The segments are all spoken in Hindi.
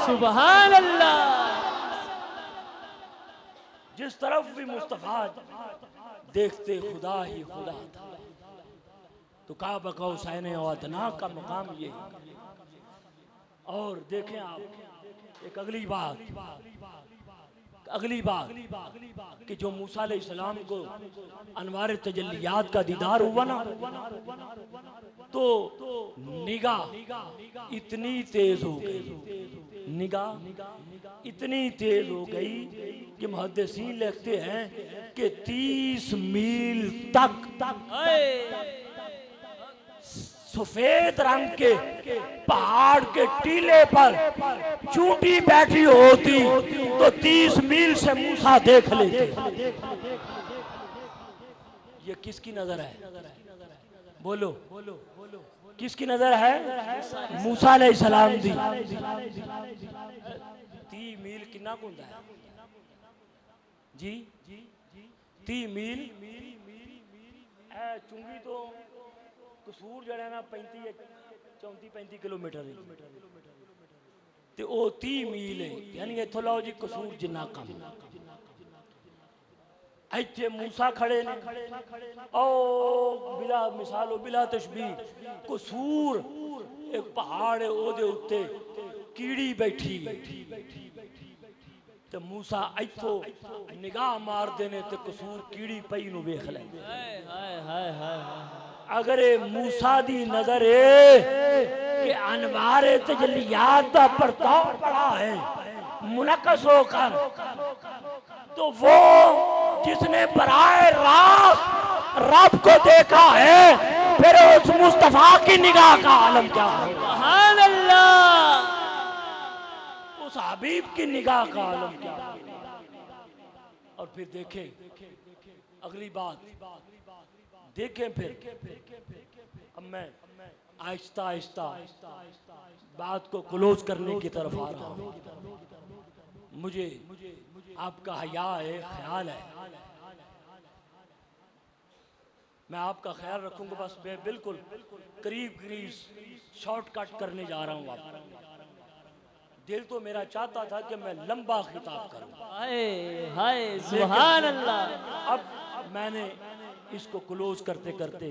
सुभान अल्लाह। जिस तरफ भी मुस्तफा देखते खुदा ही खुदा था। तो काबा कौसैन अदना का मकाम ये है। और देखें आप एक अगली बात कि जो मूसा अलैहिस्सलाम को अनवार तजल्लियात का दीदार हुआ ना, तो निगाह इतनी तेज हो गई, इतनी तेज हो गई कि मुहद्दिसीन लिखते हैं कि 30 मील तक सफेद रंग के पहाड़ के टीले पर चूंटी बैठी होती तो 30 मील से मूसा देख लेते। ये किसकी नजर है? बोलो किसकी नजर है? मूसा अलैहिस्सलाम दी। 30 मील कितना होता है जी? 30 मील चुंगी तो कसूर जड़ा ना 34-35 किलोमीटर ते ओ 30 मील है, यानी इथों लाओ जी कसूर जिन्ना कम। इत्थे मूसा खड़े ने ओ बिला मिसालो बिला तशबीह कसूर एक पहाड़ है ओदे उत्ते कीड़ी बैठी ते मूसा इथों निगाह मारदे ने ते कसूर कीड़ी पई नु वेख लैंदे। अगर मूसा दी नजर के अनवार तजल्लियात दा परताव पड़ा है मुनक्कस होकर, तो वो जिसने बराए रास्त रब को देखा है फिर उस मुस्तफा की निगाह का आलम क्या है? सुभान अल्लाह। उस हबीब की निगाह का आलम क्या है? और फिर देखें अगली बात, देखें फिर अब मैं आहिस्ता आहिस्ता बात को क्लोज करने की तरफ आ रहा हूँ। मुझे आपका हया है, ख्याल है, मैं आपका ख्याल रखूंगा। बस मैं बिल्कुल करीब शॉर्टकट करने जा रहा हूँ। आप दिल तो मेरा चाहता था कि मैं लंबा खिताब करूं। हाय सुभान अल्लाह। अब मैंने इसको क्लोज करते करते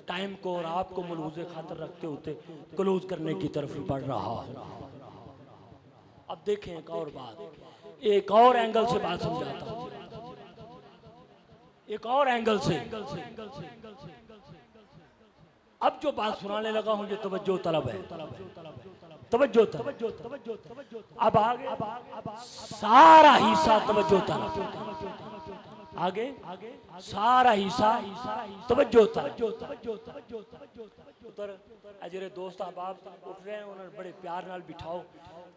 टाइम को और आपको मलूज़े खातर रखते होते क्लोज करने की तरफ बढ़ रहा हूं। अब देखें एक और बात, एक और एंगल से बात समझाता हूं, एक और एंगल से। अब जो बात सुनाने लगा हूं ये तवज्जो तलब है, तवज्जो तलब। अब आगे सारा हिस्सा तवज्जो तलब, आगे सारा हिस्सा तवज्जो तलब। उधर अजरे दोस्त अहबाब उठ रहे हैं, उन्होंने बड़े प्यार नाल बिठाओ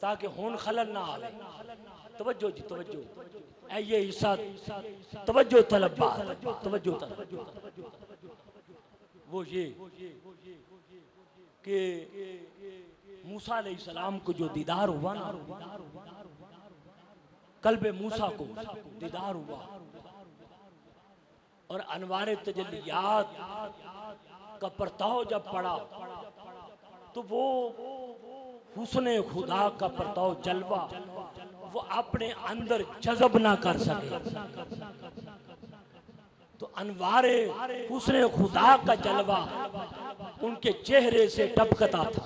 ताकि हुन खलल ना आवे। तवज्जो जी तवज्जो, ये हिस्सा तवज्जो तलब बात, तवज्जो तलब। वो ये कि मूसा अलैहिस्सलाम को जो दीदार हुआ ना, कल्बे मूसा को दीदार हुआ और अनवार तजल्लियात का परताव जब पड़ा तो वो हुस्ने खुदा का परताव जलवा वो अपने अंदर जज़ब ना कर सके। तो अनवारे हुस्ने खुदा का जलवा उनके चेहरे से टपकता था,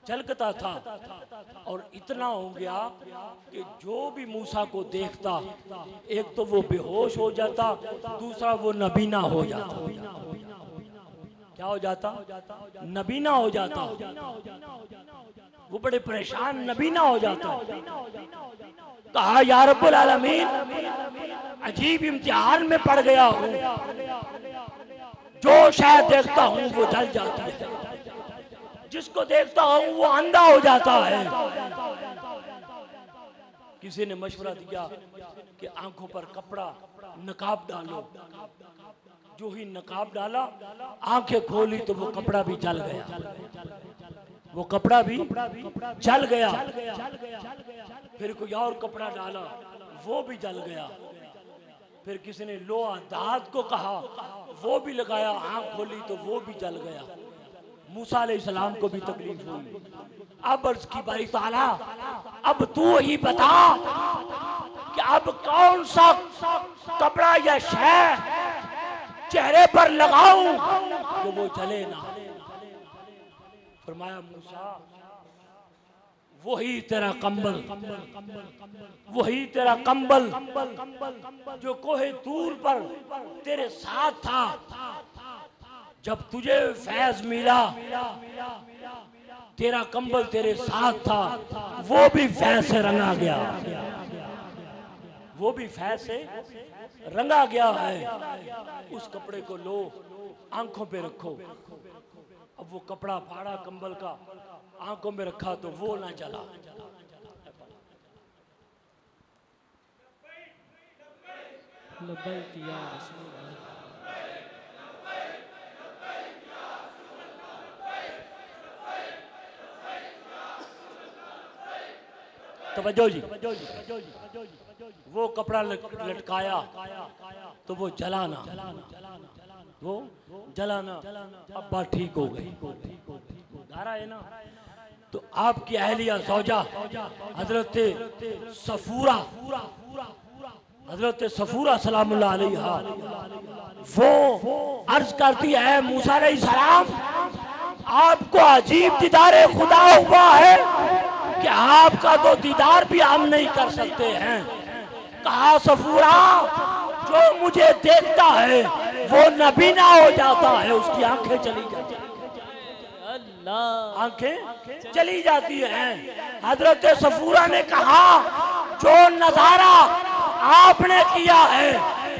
झलकता था और इतना हो गया कि जो भी मूसा को देखता एक तो वो बेहोश हो जाता, दूसरा वो नबीना हो जाता। क्या हो जाता? नबीना हो जाता। वो बड़े परेशान नबीना हो जाता। कहा या रब्बुल आलमीन अजीब इम्तिहान में पड़ गया हूँ, जो शायद देखता हूँ वो जल जाती है, जिसको देखता हूँ वो अंधा हो जाता है। किसी ने मशवरा दिया कि आंखों पर कपड़ा नकाब डालो, जो ही नकाब डाला आंखें खोली तो वो कपड़ा भी जल गया, वो कपड़ा भी जल गया। फिर कोई और कपड़ा डाला वो भी जल गया। फिर किसी ने लोहा दाद को कहा वो भी लगाया, आंख खोली तो वो भी जल गया। मूसा अलैहिस्सलाम को भी तकलीफ हुई। अब अर्ज की बारी ताला, अब तू ही बता कि अब कौन सा कपड़ा या शय चेहरे पर लगाऊं तो वो जले ना। फरमाया मूसा वही तेरा कंबल, वही तेरा कंबल जो कोहे तूर पर तेरे साथ था। जब तुझे फैज मिला तेरा कंबल तेरे साथ था, वो भी फैज से रंगा गया, वो भी फैज से रंगा गया है। उस कपड़े को लो, आंखों पे रखो। अब वो कपड़ा फाड़ा कंबल का, आंखों में रखा तो वो ना जला। लब्बैक या रसूल अल्लाह। तवज्जो जी, वो कपड़ा लटकाया तो वो जलाना, वो जलाना। अब बात ठीक हो गई, धारा है ना। तो आपकी अहलिया सौजा हजरत सफूरा, हजरत सफूरा सलामुल्लाह अलैहा, वो अर्ज करती है मूसा अलैहिस्सलाम आपको अजीब दीदार खुदा हुआ है कि आपका तो दीदार भी हम नहीं कर सकते हैं। कहा सफूरा जो मुझे देखता है वो नबीना हो जाता है, उसकी आंखें चली जाती हैं, अल्लाह आंखें चली जाती हैं। हजरत सफूरा ने कहा जो नजारा आपने किया है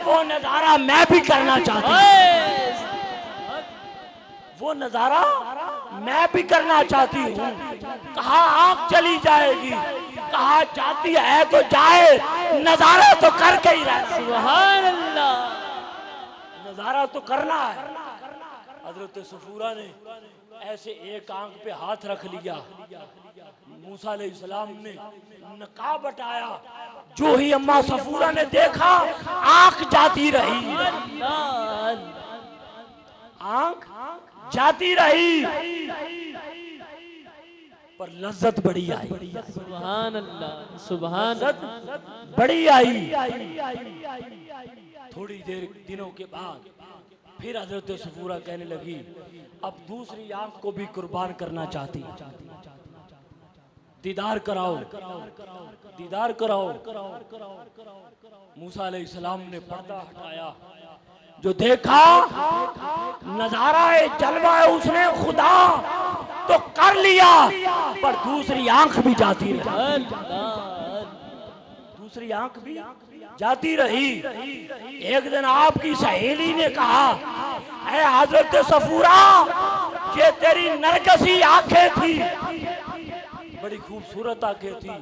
वो नजारा मैं भी करना चाहती हूँ, वो नजारा मैं भी करना चाहती हूँ। कहा आंख चली जाएगी, कहा जाती है तो जाए, नजारा तो करके ही रहे। सुभान अल्लाह, नजारा तो करना है। हजरत सफूरा ने ऐसे एक आंख पे हाथ रख लिया, मूसा अलैहिस्सलाम ने नकाब हटाया। जो ही अम्मा सफूरा ने देखा आंख जाती रही, आंख जाती रही, पर लज्जत बड़ी आई, सुभान अल्लाह, सुभान लज्जत बड़ी आई। थोड़ी देर दिनों के बाद फिर हजरत सफूरा कहने लगी अब दूसरी आंख को भी कुर्बान करना चाहती, दीदार कराओ, दीदार कराओ। मूसा अलैहिस्सलाम ने पर्दा हटाया, जो देखा नजारा है, जलवा है उसने खुदा तो कर लिया, पर दूसरी आंख भी जाती रही, दूसरी आंख भी जाती रही। एक दिन आपकी सहेली ने कहा ऐ हजरत सफूरा ये तेरी नरकसी आंखें थी, बड़ी खूबसूरत आंखें थी,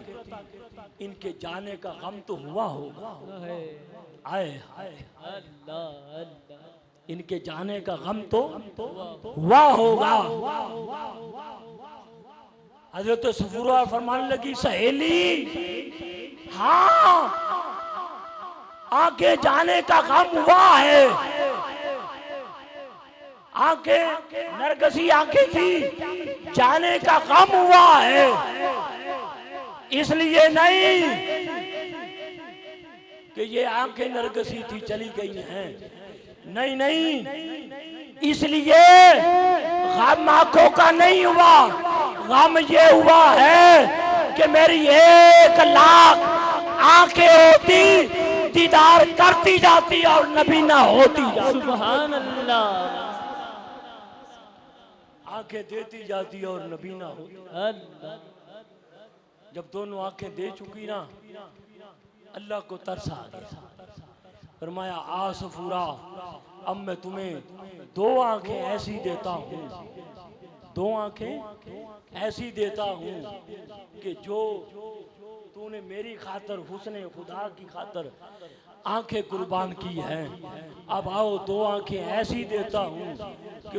इनके जाने का गम तो हुआ होगा। आए हाय अल्लाह अल्लाह, इनके जाने का गम तो हुआ होगा। हजरत सफूरा फरमाने लगी सहेली हाँ आगे जाने का गम हुआ है। आंखें नरगसी आंखें थी, जाने का गम हुआ है, इसलिए नहीं कि ये आंखें नरगसी थी चली गई हैं, नहीं नहीं, इसलिए गम आंखों का नहीं हुआ, गम ये हुआ है कि मेरी 1,00,000 आंखें होती, दीदार करती जाती और नबी ना होती जाती। सुभान अल्लाह, आंखें देती जाती और नबी ना होती। अल्लाह, जब दोनों आंखें दे चुकी ना, अल्लाह को तरस आ गया, फरमाया आ सफूरा अब मैं तुम्हें 2 आंखें ऐसी देता हूँ, 2 आंखें ऐसी देता हूँ कि जो तूने मेरी खातर हुस्ने खुदा की खातर आंखें कुर्बान की हैं, अब आओ 2 आंखें ऐसी देता हूँ कि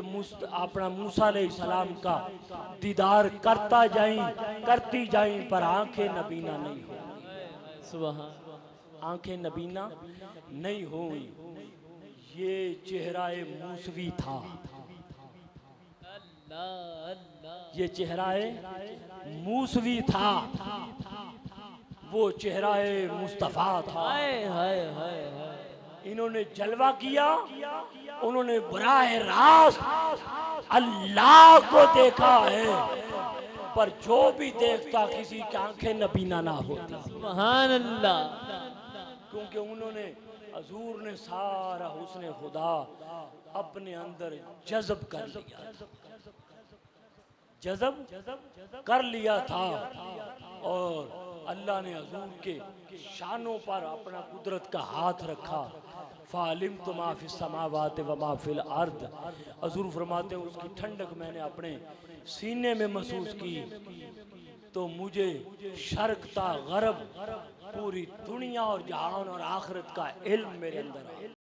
अपना मूसा अलैहिस्सलाम का दीदार करता जाई, करती जाई, पर आंखें नबीना नहीं हो, सुभान, आंखें नबीना नहीं हुई। ये चेहरा मूसवी था, अल्लाह अल्लाह ये चेहराए मूसवी था, वो चेहराए मुस्तफा था। हाय हाय हाय हाय इन्होंने जलवा किया, उन्होंने बराह रास्त अल्लाह को देखा है, पर जो भी देखता किसी की आंखें नबीना ना होती, सुभान अल्लाह क्योंकि उन्होंने हजूर ने सारा हुस्न खुदा अपने अंदर जज़ब कर लिया, जज़ब कर लिया था। और अल्लाह ने हजूर के शानों पर अपना कुदरत का हाथ रखा। फालिम तो माफिल समावात व माफिल अर्द, हजूर फरमाते हैं उसकी ठंडक मैंने अपने सीने में महसूस की, तो मुझे शर्क ता गरब पूरी दुनिया और जहान और आखिरत का इल्म मेरे अंदर आया।